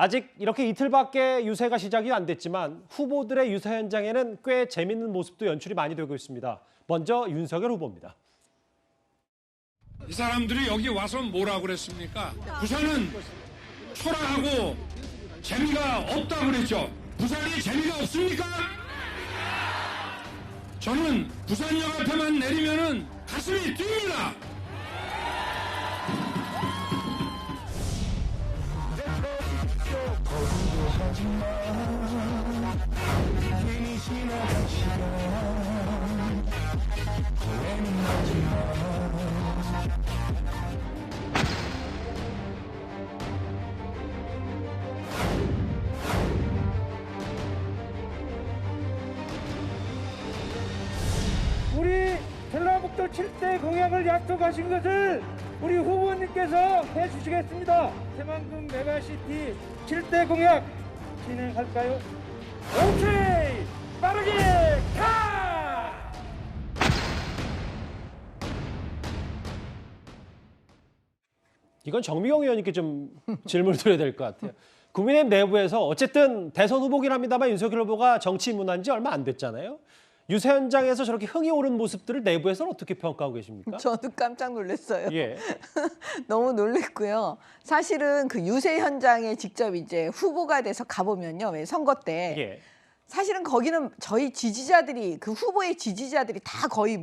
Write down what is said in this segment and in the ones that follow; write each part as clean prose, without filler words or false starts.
아직 이렇게 이틀밖에 유세가 시작이 안 됐지만 후보들의 유세 현장에는 꽤 재밌는 모습도 연출이 많이 되고 있습니다. 먼저 윤석열 후보입니다. 이 사람들이 여기 와서 뭐라고 그랬습니까? 부산은 초라하고 재미가 없다고 그랬죠. 부산이 재미가 없습니까? 저는 부산역 앞에만 내리면은 가슴이 뜁니다. 우리 전라북도 7대 공약을 약속하신 것을 우리 후보님께서 해주시겠습니다. 새만금 메가시티 7대 공약 진행할까요? 오케이! 빠르게 가! 이건 정미경 의원님께 좀 질문을 드려야 될 것 같아요. 국민의힘 내부에서 어쨌든 대선 후보긴 합니다만 윤석열 후보가 정치 입문한 지 얼마 안 됐잖아요. 유세 현장에서 저렇게 흥이 오른 모습들을 내부에서는 어떻게 평가하고 계십니까? 저도 깜짝 놀랐어요. 예. 너무 놀랬고요. 사실은 그 유세 현장에 직접 이제 후보가 돼서 가보면요. 왜 선거 때. 예. 사실은 거기는 저희 지지자들이 그 후보의 지지자들이 다 거의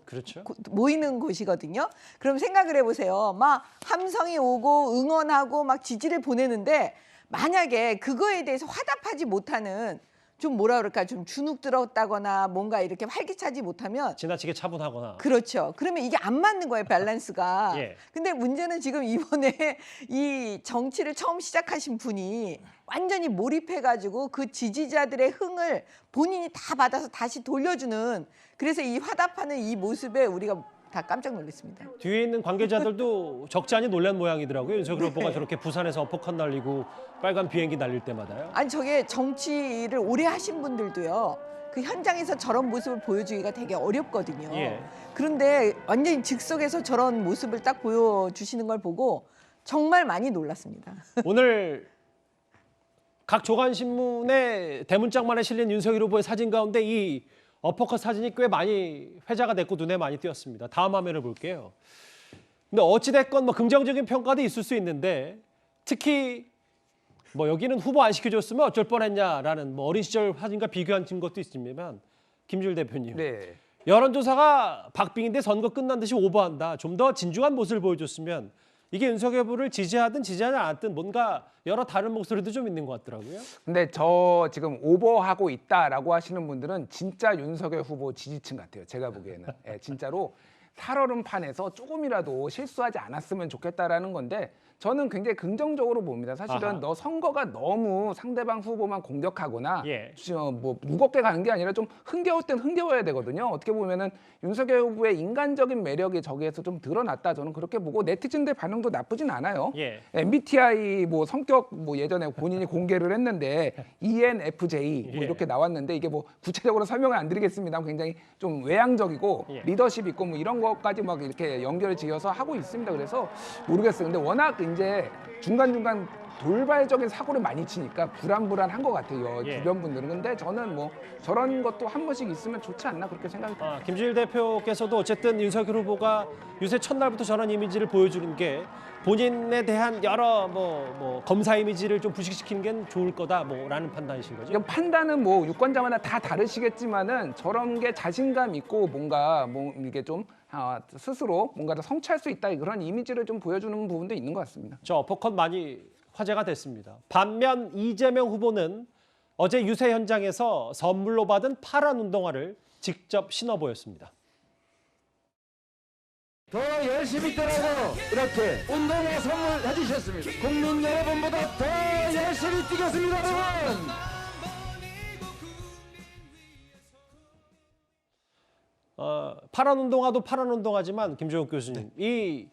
그렇죠. 모이는 곳이거든요. 그럼 생각을 해보세요. 막 함성이 오고 응원하고 막 지지를 보내는데 만약에 그거에 대해서 화답하지 못하는 좀 뭐라 그럴까 좀 주눅 들었다거나 뭔가 이렇게 활기차지 못하면 지나치게 차분하거나. 그렇죠. 그러면 이게 안 맞는 거예요, 밸런스가. 예. 근데 문제는 지금 이번에 이 정치를 처음 시작하신 분이 완전히 몰입해가지고 그 지지자들의 흥을 본인이 다 받아서 다시 돌려주는 그래서 이 화답하는 이 모습에 우리가 다 깜짝 놀랐습니다. 뒤에 있는 관계자들도 적지 않이 놀란 모양이더라고요. 윤석열 후보가 저렇게 부산에서 어퍼컷 날리고 빨간 비행기 날릴 때마다요. 아니 저게 정치를 오래 하신 분들도요. 그 현장에서 저런 모습을 보여주기가 되게 어렵거든요. 예. 그런데 완전히 즉석에서 저런 모습을 딱 보여주시는 걸 보고 정말 많이 놀랐습니다. 오늘 각 조간신문의 대문짝만에 실린 윤석열 후보의 사진 가운데 이 어퍼컷 사진이 꽤 많이 회자가 됐고 눈에 많이 띄었습니다. 다음 화면을 볼게요. 근데 어찌됐건 뭐 긍정적인 평가도 있을 수 있는데 특히 뭐 여기는 후보 안 시켜줬으면 어쩔 뻔했냐라는 뭐 어린 시절 사진과 비교한 것도 있지만 김주일 대표님. 네. 여론조사가 박빙인데 선거 끝난 듯이 오버한다. 좀 더 진중한 모습을 보여줬으면 이게 윤석열 후보를 지지하든 지지하지 않았든 뭔가 여러 다른 목소리도 좀 있는 것 같더라고요. 근데 저 지금 오버하고 있다라고 하시는 분들은 진짜 윤석열 후보 지지층 같아요. 제가 보기에는. 예, 진짜로 살얼음판에서 조금이라도 실수하지 않았으면 좋겠다라는 건데 저는 굉장히 긍정적으로 봅니다. 사실은 아하. 너 선거가 너무 상대방 후보만 공격하거나 예. 뭐 무겁게 가는 게 아니라 좀 흥겨울 땐 흥겨워야 되거든요. 어떻게 보면은 윤석열 후보의 인간적인 매력이 저기에서 좀 드러났다. 저는 그렇게 보고 네티즌들 반응도 나쁘진 않아요. 예. MBTI 뭐 성격 뭐 예전에 본인이 공개를 했는데 ENFJ 뭐 예. 이렇게 나왔는데 이게 뭐 구체적으로 설명을 안 드리겠습니다. 굉장히 좀 외향적이고 예. 리더십 있고 뭐 이런 것까지 막 이렇게 연결을 지어서 하고 있습니다. 그래서 모르겠어요. 근데 워낙 이제 중간중간 돌발적인 사고를 많이 치니까 불안불안한 것 같아요. 예. 주변 분들은. 근데 저는 뭐 저런 것도 한 번씩 있으면 좋지 않나 그렇게 생각이 듭니다. 김주일 대표께서도 어쨌든 윤석열 후보가 유세 첫날부터 저런 이미지를 보여주는 게 본인에 대한 여러 뭐 검사 이미지를 좀 부식시키는 게 좋을 거다 뭐라는 판단이신 거죠? 이건 판단은 뭐 유권자마다 다 다르시겠지만은 저런 게 자신감 있고 뭔가 뭐 이게 좀 스스로 뭔가 더 성취할 수 있다 그런 이미지를 좀 보여주는 부분도 있는 것 같습니다. 저 어퍼컷 많이 화제가 됐습니다. 반면 이재명 후보는 어제 유세 현장에서 선물로 받은 파란 운동화를 직접 신어 보였습니다. 더 열심히 뛰라고 이렇게 운동화 선물해 주셨습니다. 국민 여러분보다 더 열심히 뛰겠습니다, 여러분. 파란 운동화도 파란 운동화지만 김종욱 교수님, 이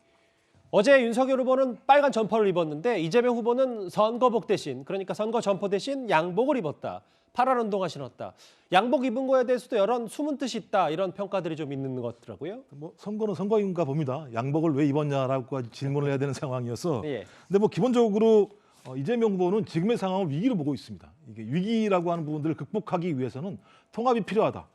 어제 윤석열 후보는 빨간 점퍼를 입었는데 이재명 후보는 선거복 대신 그러니까 선거 점퍼 대신 양복을 입었다. 파란 운동화 신었다. 양복 입은 거에 대해서도 여러 숨은 뜻이 있다. 이런 평가들이 좀 있는 것 같더라고요. 뭐 선거는 선거인가 봅니다. 양복을 왜 입었냐라고 질문을 해야 되는 상황이어서. 예. 근데 뭐 기본적으로 이재명 후보는 지금의 상황을 위기로 보고 있습니다. 이게 위기라고 하는 부분들을 극복하기 위해서는 통합이 필요하다.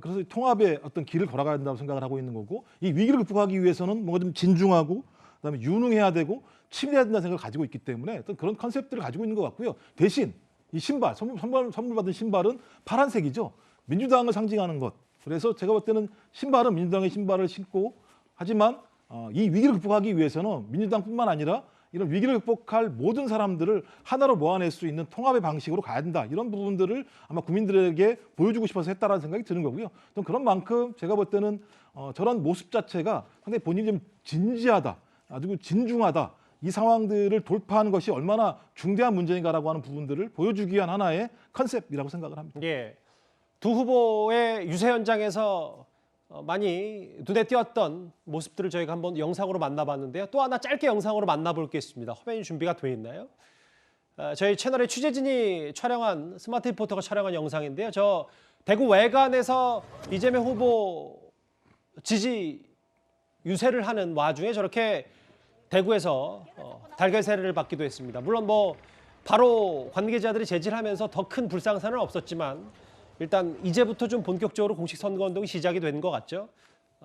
그래서 통합의 어떤 길을 걸어가야 된다고 생각을 하고 있는 거고, 이 위기를 극복하기 위해서는 뭔가 좀 진중하고 그다음에 유능해야 되고 치밀해야 된다는 생각을 가지고 있기 때문에 어떤 그런 컨셉들을 가지고 있는 것 같고요. 대신 이 신발, 선물 받은 신발은 파란색이죠. 민주당을 상징하는 것. 그래서 제가 볼 때는 신발은 민주당의 신발을 신고, 하지만 이 위기를 극복하기 위해서는 민주당뿐만 아니라 이런 위기를 극복할 모든 사람들을 하나로 모아낼 수 있는 통합의 방식으로 가야 된다. 이런 부분들을 아마 국민들에게 보여주고 싶어서 했다라는 생각이 드는 거고요. 또 그런 만큼 제가 볼 때는 저런 모습 자체가 상당히 본인이 좀 진지하다, 아주 진중하다. 이 상황들을 돌파하는 것이 얼마나 중대한 문제인가라고 하는 부분들을 보여주기 위한 하나의 컨셉이라고 생각을 합니다. 예, 두 후보의 유세 현장에서 많이 눈에 띄었던 모습들을 저희가 한번 영상으로 만나봤는데요. 또 하나 짧게 영상으로 만나볼 게 있습니다. 화면이 준비가 돼 있나요? 저희 채널의 취재진이 촬영한 스마트 리포터가 촬영한 영상인데요. 저 대구 외관에서 이재명 후보 지지 유세를 하는 와중에 저렇게 대구에서 달걀 세례를 받기도 했습니다. 물론 뭐 바로 관계자들이 제지하면서 더 큰 불상사는 없었지만 일단 이제부터 좀 본격적으로 공식 선거운동이 시작이 된 것 같죠.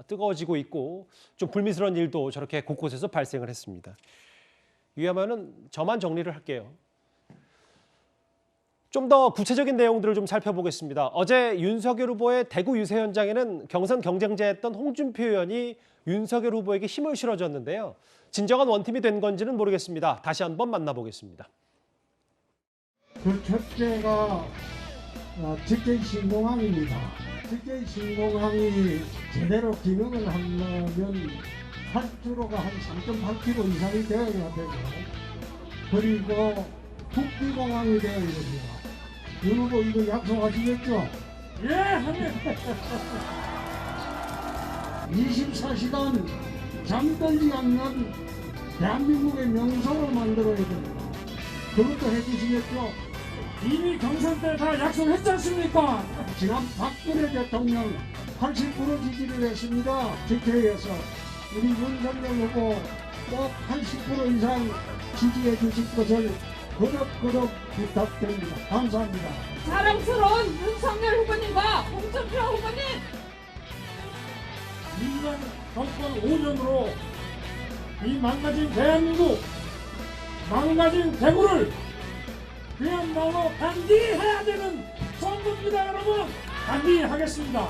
뜨거워지고 있고 좀 불미스러운 일도 저렇게 곳곳에서 발생을 했습니다. 위하면은 저만 정리를 할게요. 좀 더 구체적인 내용들을 좀 살펴보겠습니다. 어제 윤석열 후보의 대구 유세 현장에는 경선 경쟁자였던 홍준표 의원이 윤석열 후보에게 힘을 실어줬는데요. 진정한 원팀이 된 건지는 모르겠습니다. 다시 한번 만나보겠습니다. 그 첫째가 직계 신공항입니다. 직계 신공항이 제대로 기능을 하려면 활주로가 한 3.8km 이상이 되어야 되고, 그리고 국비공항이 되어야 됩니다. 윤 후보 이거 약속하시겠죠? 예, 합니다. 24시간 잠들지 않는 대한민국의 명성을 만들어야 됩니다. 그것도 해주시겠죠? 이미 경선 때 다 약속했지 않습니까? 지난 박근혜 대통령 80% 지지를 했습니다. 국회에서 우리 윤석열 후보 꼭 80% 이상 지지해 주실 것을 거듭 부탁드립니다. 감사합니다. 사랑스러운 윤석열 후보님과 홍준표 후보님, 2년 정권 5년으로 이 망가진 대한민국, 망가진 대구를 그야말로 단디해야 되는 선거입니다. 여러분, 단디하겠습니다.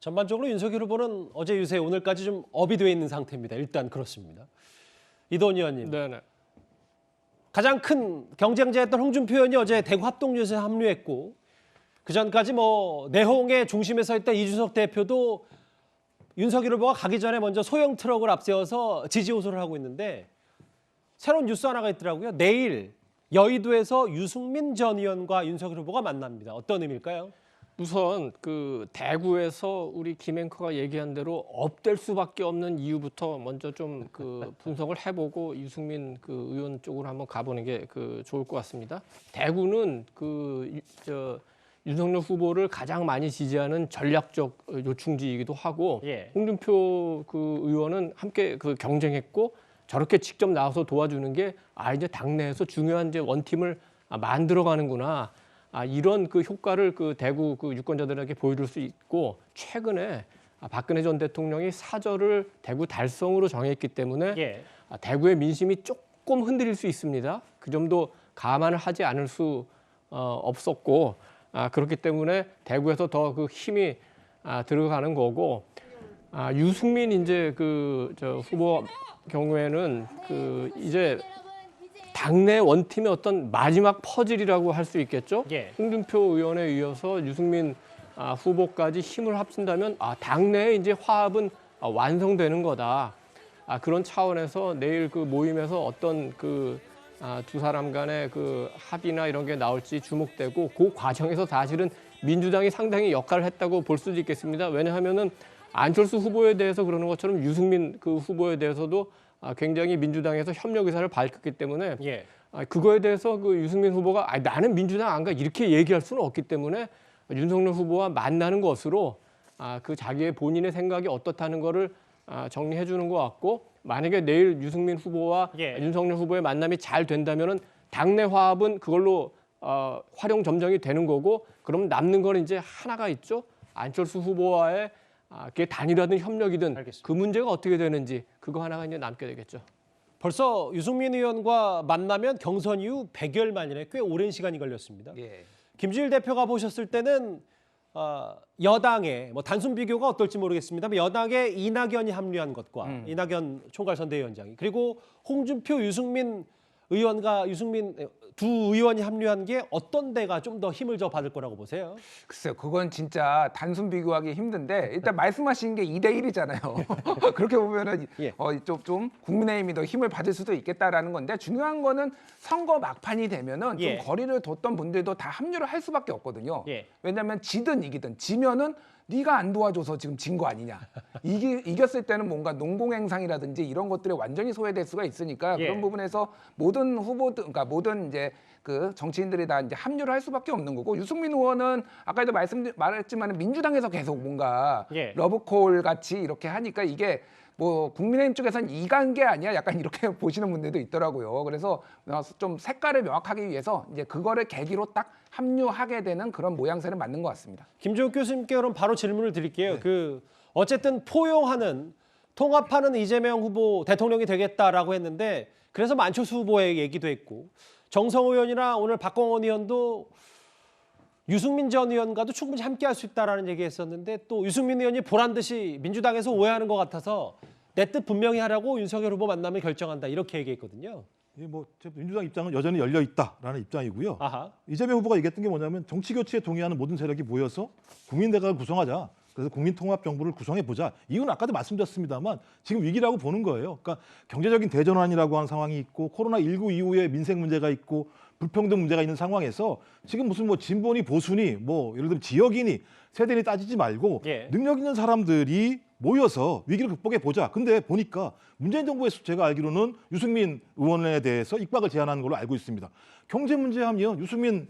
전반적으로 윤석열 후보는 어제 유세 오늘까지 좀 업이 돼 있는 상태입니다. 일단 그렇습니다. 이도원 의원님. 네네. 가장 큰 경쟁자였던 홍준표 의원이 어제 대구 합동유세에 합류했고, 그 전까지 뭐 내홍의 중심에 서 있던 이준석 대표도 윤석열 후보가 가기 전에 먼저 소형 트럭을 앞세워서 지지 호소를 하고 있는데, 새로운 뉴스 하나가 있더라고요. 내일 여의도에서 유승민 전 의원과 윤석열 후보가 만납니다. 어떤 의미일까요? 우선 그 대구에서 우리 김 앵커가 얘기한 대로 업될 수밖에 없는 이유부터 먼저 좀 그 분석을 해보고 유승민 그 의원 쪽으로 한번 가보는 게 그 좋을 것 같습니다. 대구는 윤석열 후보를 가장 많이 지지하는 전략적 요충지이기도 하고, 예. 홍준표 그 의원은 함께 그 경쟁했고, 저렇게 직접 나와서 도와주는 게 이제 당내에서 중요한 이제 원팀을 만들어가는구나. 이런 그 효과를 그 대구 그 유권자들에게 보여줄 수 있고, 최근에 박근혜 전 대통령이 사절을 대구 달성으로 정했기 때문에 예. 대구의 민심이 조금 흔들릴 수 있습니다. 그 점도 감안을 하지 않을 수 없었고, 그렇기 때문에 대구에서 더 그 힘이 들어가는 거고, 유승민 이제 저 후보 경우에는 그 이제 당내 원팀의 어떤 마지막 퍼즐이라고 할 수 있겠죠. 예. 홍준표 의원에 이어서 유승민 후보까지 힘을 합친다면 당내에 이제 화합은 완성되는 거다. 그런 차원에서 내일 그 모임에서 어떤 두 사람 간의 그 합의나 이런 게 나올지 주목되고, 그 과정에서 사실은 민주당이 상당히 역할을 했다고 볼 수도 있겠습니다. 왜냐하면은 안철수 후보에 대해서 그러는 것처럼 유승민 그 후보에 대해서도 굉장히 민주당에서 협력 의사를 밝혔기 때문에, 예. 그거에 대해서 그 유승민 후보가 나는 민주당 안 가 이렇게 얘기할 수는 없기 때문에 윤석열 후보와 만나는 것으로 그 자기의 본인의 생각이 어떻다는 거를 정리해 주는 것 같고 만약에 내일 유승민 후보와 예. 윤석열 후보의 만남이 잘 된다면은 당내 화합은 그걸로 활용 점정이 되는 거고 그럼 남는 건 이제 하나가 있죠. 안철수 후보와의 그게 단일화든 협력이든 알겠습니다. 그 문제가 어떻게 되는지 그거 하나가 이제 남게 되겠죠. 벌써 유승민 의원과 만나면 경선 이후 100여일 만이네. 꽤 오랜 시간이 걸렸습니다. 예. 김주일 대표가 보셨을 때는 여당의 뭐 단순 비교가 어떨지 모르겠습니다만 여당의 이낙연이 합류한 것과 이낙연 총괄선대위원장이 그리고 홍준표, 유승민 두 의원이 합류한 게 어떤 데가 좀 더 힘을 더 받을 거라고 보세요? 글쎄요, 그건 진짜 단순 비교하기 힘든데 일단 말씀하신 게 2대1이잖아요. 그렇게 보면은 예. 좀 국민의힘이 더 힘을 받을 수도 있겠다라는 건데 중요한 거는 선거 막판이 되면은 예. 좀 거리를 뒀던 분들도 다 합류를 할 수밖에 없거든요. 예. 왜냐하면 지든 이기든 지면은 네가 안 도와줘서 지금 진 거 아니냐. 이겼을 때는 뭔가 농공행상이라든지 이런 것들에 완전히 소외될 수가 있으니까 예. 그런 부분에서 모든 후보들, 그러니까 모든 이제 그 정치인들이 다 이제 합류를 할 수밖에 없는 거고 유승민 의원은 아까도 말했지만 민주당에서 계속 뭔가 예. 러브콜 같이 이렇게 하니까 이게 뭐 국민의힘 쪽에서는 이간 게 아니야 약간 이렇게 보시는 분들도 있더라고요. 그래서 좀 색깔을 명확하기 위해서 이제 그거를 계기로 딱 합류하게 되는 그런 모양새는 맞는 것 같습니다. 김종욱 교수님께 그럼 바로 질문을 드릴게요. 어쨌든 포용하는 통합하는 이재명 후보 대통령이 되겠다라고 했는데 그래서 안철수 후보의 얘기도 했고 정성호 의원이나 오늘 박광원 의원도 유승민 전 의원과도 충분히 함께할 수 있다라는 얘기했었는데 또 유승민 의원이 보란 듯이 민주당에서 오해하는 것 같아서 내 뜻 분명히 하라고 윤석열 후보 만나면 결정한다 이렇게 얘기했거든요. 뭐 민주당 입장은 여전히 열려 있다라는 입장이고요. 아하. 이재명 후보가 얘기했던 게 뭐냐면 정치 교체에 동의하는 모든 세력이 모여서 국민대각을 구성하자. 그래서 국민통합정부를 구성해 보자. 이건 아까도 말씀드렸습니다만 지금 위기라고 보는 거예요. 그러니까 경제적인 대전환이라고 하는 상황이 있고 코로나19 이후에 민생 문제가 있고 불평등 문제가 있는 상황에서 지금 무슨 뭐 진보니 보수니 뭐 예를 들면 지역이니 세대니 따지지 말고 예. 능력 있는 사람들이 모여서 위기를 극복해 보자. 근데 보니까 문재인 정부에서 제가 알기로는 유승민 의원에 대해서 입각을 제안하는 걸로 알고 있습니다. 경제 문제 하면 유승민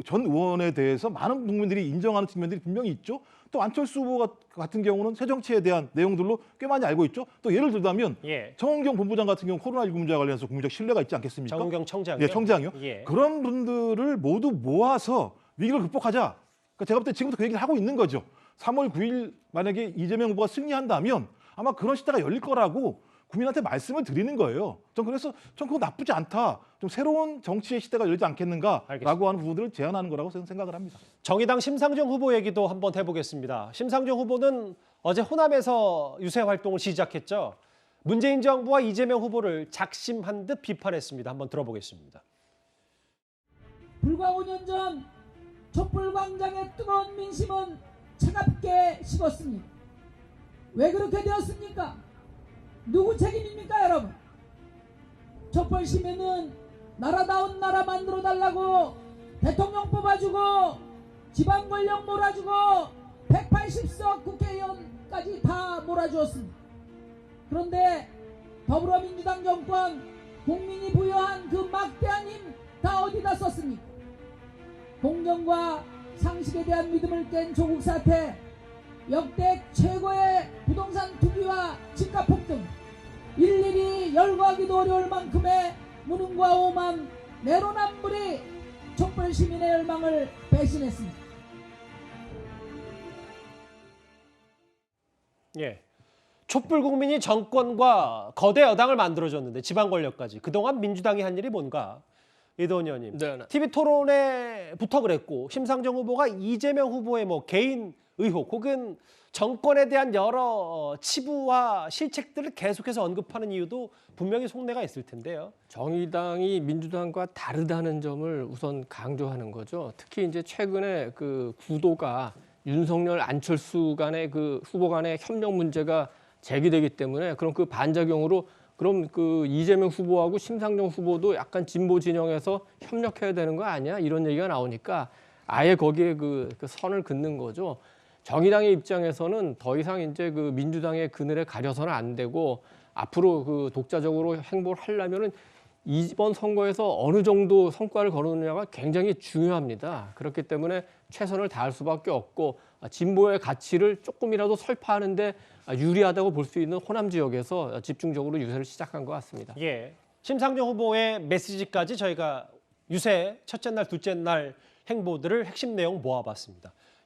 전 의원에 대해서 많은 국민들이 인정하는 측면들이 분명히 있죠. 또 안철수 후보 같은 경우는 새 정치에 대한 내용들로 꽤 많이 알고 있죠. 또 예를 들자면 예. 정은경 본부장 같은 경우 코로나19 문제와 관련해서 국민적 신뢰가 있지 않겠습니까? 정은경 청장이요? 예, 청장이요. 예. 그런 분들을 모두 모아서 위기를 극복하자. 그러니까 제가 볼 때 지금부터 그 얘기를 하고 있는 거죠. 3월 9일 만약에 이재명 후보가 승리한다면 아마 그런 시대가 열릴 거라고 국민한테 말씀을 드리는 거예요. 전 그래서 전 그거 나쁘지 않다. 좀 새로운 정치의 시대가 열리지 않겠는가라고 알겠습니다. 하는 부분들을 제안하는 거라고 저는 생각을 합니다. 정의당 심상정 후보 얘기도 한번 해보겠습니다. 심상정 후보는 어제 호남에서 유세 활동을 시작했죠. 문재인 정부와 이재명 후보를 작심한 듯 비판했습니다. 한번 들어보겠습니다. 불과 5년 전 촛불광장의 뜨거운 민심은 차갑게 식었습니다. 왜 그렇게 되었습니까? 누구 책임입니까, 여러분? 촛불 시민은 나라다운 나라 만들어달라고 대통령 뽑아주고 지방 권력 몰아주고 180석 국회의원까지 다 몰아주었습니다. 그런데 더불어민주당 정권 국민이 부여한 그 막대한 힘 다 어디다 썼습니까? 공정과 상식에 대한 믿음을 깬 조국 사태, 역대 최고의 부동산 투기와 집값 폭등, 일일이 열거하기도 어려울 만큼의 무능과 오만, 내로남불이 촛불 시민의 열망을 배신했습니다. 예. 촛불 국민이 정권과 거대 여당을 만들어줬는데 지방 권력까지 그동안 민주당이 한 일이 뭔가? 이도원 의원님, 네. TV 토론회부터 그랬고 심상정 후보가 이재명 후보의 뭐 개인 의혹 혹은 정권에 대한 여러 치부와 실책들을 계속해서 언급하는 이유도 분명히 속내가 있을 텐데요. 정의당이 민주당과 다르다는 점을 우선 강조하는 거죠. 특히 이제 최근에 그 구도가 윤석열, 안철수 간의 그 후보 간의 협력 문제가 제기되기 때문에 그럼 그 반작용으로 그럼 그 이재명 후보하고 심상정 후보도 약간 진보 진영에서 협력해야 되는 거 아니야? 이런 얘기가 나오니까 아예 거기에 그 선을 긋는 거죠. 정의당의 입장에서는 더 이상 이제 그 민주당의 그늘에 가려서는 안 되고 앞으로 그 독자적으로 행보를 하려면은 이번 선거에서 어느 정도 성과를 거두느냐가 굉장히 중요합니다. 그렇기 때문에 최선을 다할 수밖에 없고 진보의 가치를 조금이라도 설파하는데 유리하다고 볼 수 있는 호남 지역에서 집중적으로 유세를 시작한 것 같습니다. 예. 심상정 후보의 메시지까지 저희가 유세 첫째 날, 둘째 날 행보들을 핵심 내용 모아봤습니다.